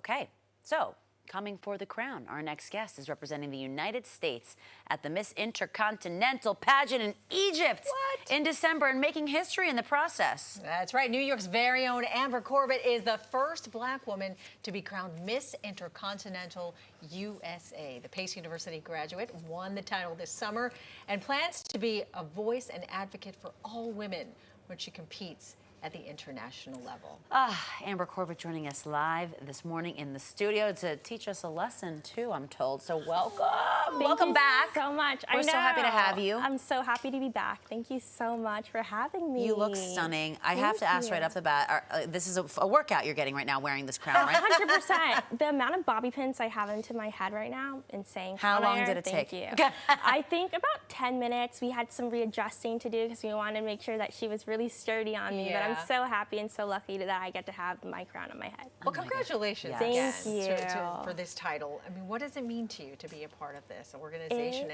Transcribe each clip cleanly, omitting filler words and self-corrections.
Okay, so coming for the crown, our next guest is representing the United States at the Miss Intercontinental pageant in Egypt in December and making history in the process. That's right. New York's very own Amber Corbett is the first black woman to be crowned Miss Intercontinental USA. The Pace University graduate won the title this summer and plans to be a voice and advocate for all women when she competes at the international level. Amber Corbett joining us live this morning in the studio to teach us a lesson too, I'm told. So welcome. Welcome back. So much. We're so happy to have you. I'm so happy to be back. Thank you so much for having me. You look stunning. I have to ask right off the bat, this is a workout you're getting right now wearing this crown, right? 100%. The amount of bobby pins I have into my head right now, insane. How long did it take? Thank you. I think about 10 minutes. We had some readjusting to do because we wanted to make sure that she was really sturdy on me. But I'm so happy and so lucky that I get to have my crown on my head. Well, congratulations again for this title. I mean, what does it mean to you to be a part of this organization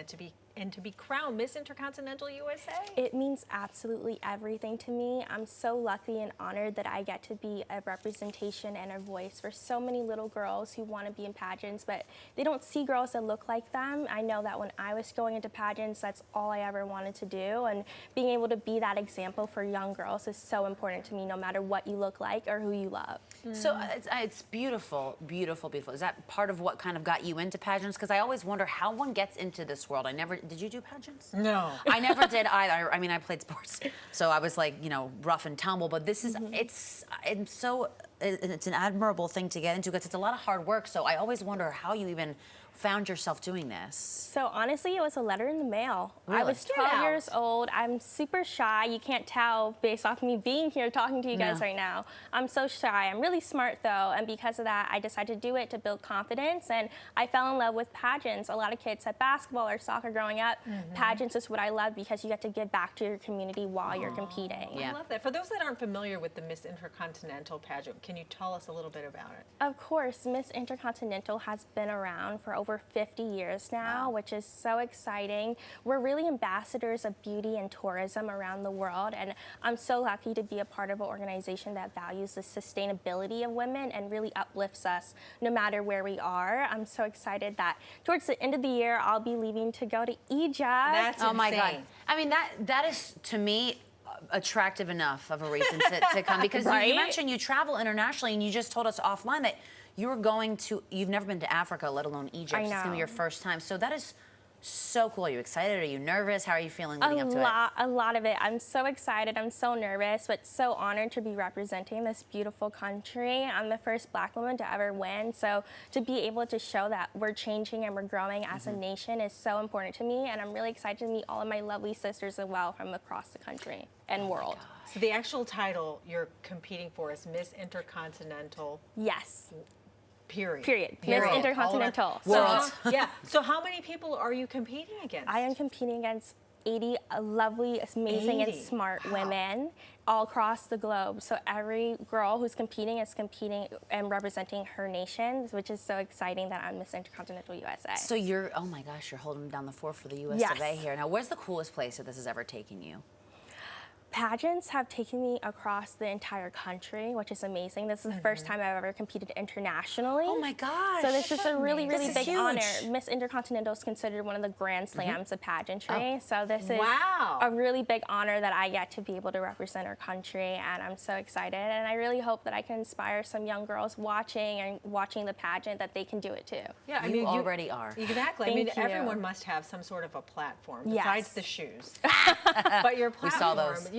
and to be crowned Miss Intercontinental USA? It means absolutely everything to me. I'm so lucky and honored that I get to be a representation and a voice for so many little girls who want to be in pageants, but they don't see girls that look like them. I know that when I was going into pageants, that's all I ever wanted to do, and being able to be that example for young girls is so important to me, no matter what you look like or who you love. So it's beautiful, beautiful, beautiful. Is that part of what kind of got you into pageants? Because I always wonder how one gets into this world. Did you do pageants? No. I never did either. I mean, I played sports, so I was like, rough and tumble, but this is, it's an admirable thing to get into because it's a lot of hard work, so I always wonder how you even found yourself doing this. So honestly, it was a letter in the mail. Really? I was 12 years old. I'm super shy. You can't tell based off me being here talking to you guys right now. I'm so shy. I'm really smart though, and because of that, I decided to do it to build confidence, and I fell in love with pageants. A lot of kids had basketball or soccer growing up. Pageants is what I love because you get to give back to your community while you're competing. I love that. For those that aren't familiar with the Miss Intercontinental pageant, can you tell us a little bit about it? Of course, Miss Intercontinental has been around for over 50 years now, which is so exciting. We're really ambassadors of beauty and tourism around the world, and I'm so lucky to be a part of an organization that values the sustainability of women and really uplifts us no matter where we are. I'm so excited that towards the end of the year, I'll be leaving to go to Egypt. That's insane. Oh my God. I mean, that is, to me, attractive enough of a reason to come, because you mentioned you travel internationally, and you just told us offline that you've never been to Africa, let alone Egypt. It's going to be your first time. So that is so cool. Are you excited? Are you nervous? How are you feeling leading up to it? A lot of it. I'm so excited. I'm so nervous, but so honored to be representing this beautiful country. I'm the first black woman to ever win. So to be able to show that we're changing and we're growing as a nation is so important to me. And I'm really excited to meet all of my lovely sisters as well from across the country and world. So the actual title you're competing for is Miss Intercontinental. Yes. Period. Miss Intercontinental. World. So how many people are you competing against? I am competing against 80 lovely, amazing, and smart women all across the globe. So every girl who's competing is competing and representing her nation, which is so exciting that I'm Miss Intercontinental USA. So oh my gosh, you're holding down the fort for the US of A here. Now, where's the coolest place that this has ever taken you? Pageants have taken me across the entire country, which is amazing. This is the first time I've ever competed internationally. Oh my gosh. So this is a really, really big honor. Miss Intercontinental is considered one of the grand slams of pageantry. So this is a really big honor that I get to be able to represent our country, and I'm so excited. And I really hope that I can inspire some young girls watching the pageant that they can do it too. Yeah, I mean, you already are. Exactly. Thank I mean, you. everyone must have some sort of a platform besides the shoes. But your platform, we saw those.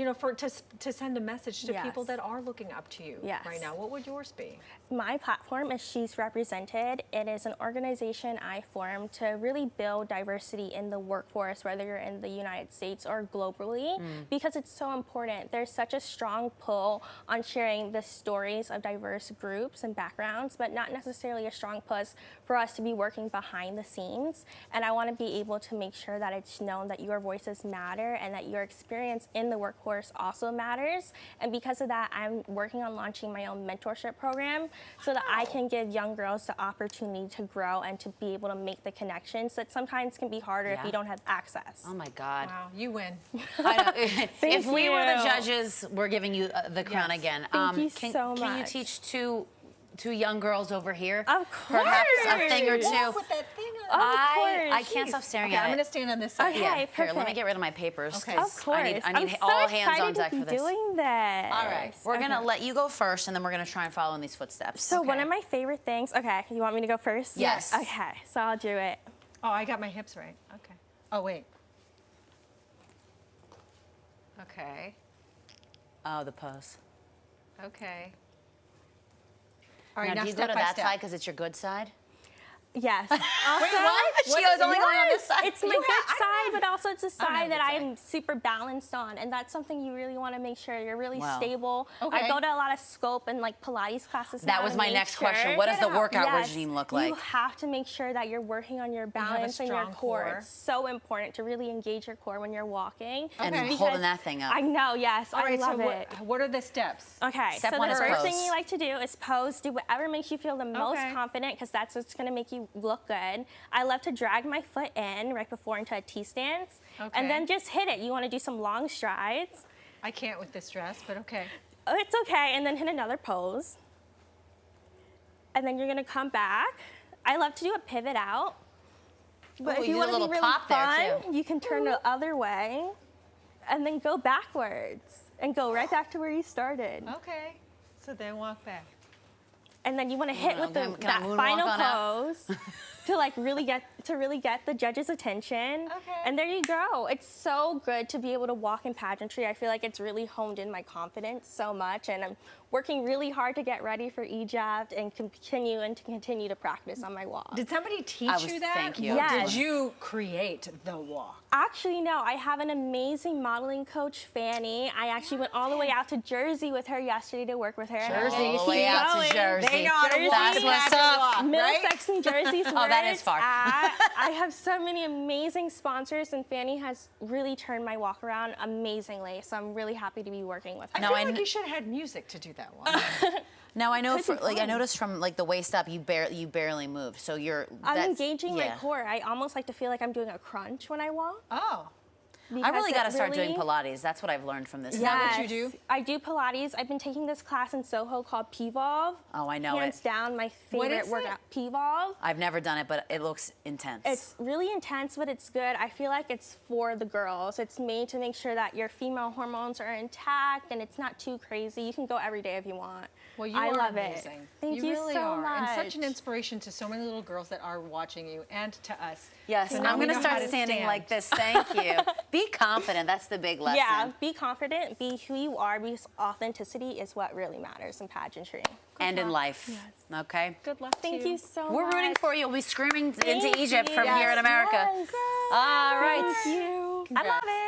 To send a message to people that are looking up to you right now, what would yours be? My platform is She's Represented. It is an organization I formed to really build diversity in the workforce, whether you're in the United States or globally, because it's so important. There's such a strong pull on sharing the stories of diverse groups and backgrounds, but not necessarily a strong push for us to be working behind the scenes. And I want to be able to make sure that it's known that your voices matter and that your experience in the workforce also matters. And because of that, I'm working on launching my own mentorship program so that I can give young girls the opportunity to grow and to be able to make the connections that sometimes can be harder if you don't have access. Oh my God. Wow, you win. I know. If we were the judges, we're giving you the crown again. Thank you so much. Can you teach two two young girls over here. Of Perhaps a thing or two. Walk with that thing on. I can't stop staring Okay, at I'm it. going to stand on this side. Okay. Yeah, here, let me perfect. get rid of my papers. Okay. 'cause Of course. I need I'm so all hands on excited deck to be for this. doing this. All right. We're gonna let you go first, and then we're gonna try and follow in these footsteps. So one Okay. of my favorite things. Okay, you want me to go first? Yes. Okay, so I'll do it. Oh, I got my hips right. Okay. Oh, wait. Okay. Oh, the pose. Okay. All right, Now, now do you go step to by that step. side because it's your good side? Yes. Wait, what? She was only going on this side. It's my You good ha- side, but also it's a side that good I'm super balanced on, and that's something you really want to make sure you're really Wow. stable. Okay. I go to a lot of scope and like Pilates classes. That now was to my make next sure- question. What does the workout Yes, regime look like? You have to make sure that you're working on your have a balance and your strong core. core. It's so important to really engage your core when you're walking. And Okay. holding Because that thing up. I know, yes, All right, I love so it. what are the steps? Okay, Step so one the is first thing pose. you like to do is pose. Do whatever makes you feel the most Okay. confident, because that's what's going to make you look good. I love to drag my foot in right before into a T-stance, Okay. and then just hit it. You want to do some long strides. I can't with this dress, but okay. Oh, it's okay, and then hit another pose. And then you're going to come back. I love to do a pivot out. But Ooh, if you you did a want to little be really pop there, fun, too. you can turn the other way and then go backwards and go right back to where you started. Okay. So then walk back. And then you want to hit with Can I that moonwalk final on out? pose to like really get the judge's attention. Okay. And there you go. It's so good to be able to walk in pageantry. I feel like it's really honed in my confidence so much, and I'm working really hard to get ready for Egypt and continue to practice on my walk. Did somebody teach I was- you that? thank you. Or Yes. did you create the walk? Actually, no. I have an amazing modeling coach, Fanny. I actually went all the way out to Jersey with her yesterday to work with her. and I'm Jersey, gonna All the way keep out to going. Jersey. They know how to Jersey. walk That's the what's pageant up. walk, right? Middlesex and Jersey's Oh, that is far. I have so many amazing sponsors, and Fanny has really turned my walk around amazingly. So I'm really happy to be working with her. I No, feel I like kn- you should have had music to do that one. Now I know, Could be I fun. noticed from like the waist up, you barely move. So you're. I'm that's- engaging my yeah. core. I almost like to feel like I'm doing a crunch when I walk. Oh. I really because got to it start doing really- Pilates. That's what I've learned from this. Is that what you Yes, do? I do Pilates. I've been taking this class in Soho called P-Volve. Oh, I know Hands it. down, my What favorite is workout. P-Volve. I've never done it, but it looks intense. It's really intense, but it's good. I feel like it's for the girls. It's made to make sure that your female hormones are intact and it's not too crazy. You can go every day if you want. Well, you I are love amazing. it. Thank you really so are. much. And such an inspiration to so many little girls that are watching you and to us. Yes, So and now I'm we going to know how start to standing stand. like this. Thank you. Be confident. That's the big lesson. Yeah, be confident, be who you are, because authenticity is what really matters in pageantry. And in life. Okay? Good luck to Thank you so much. We're rooting for you. We'll be screaming Thank into Egypt you. from here in Yes, America. yes. All right. Thank you. I love it.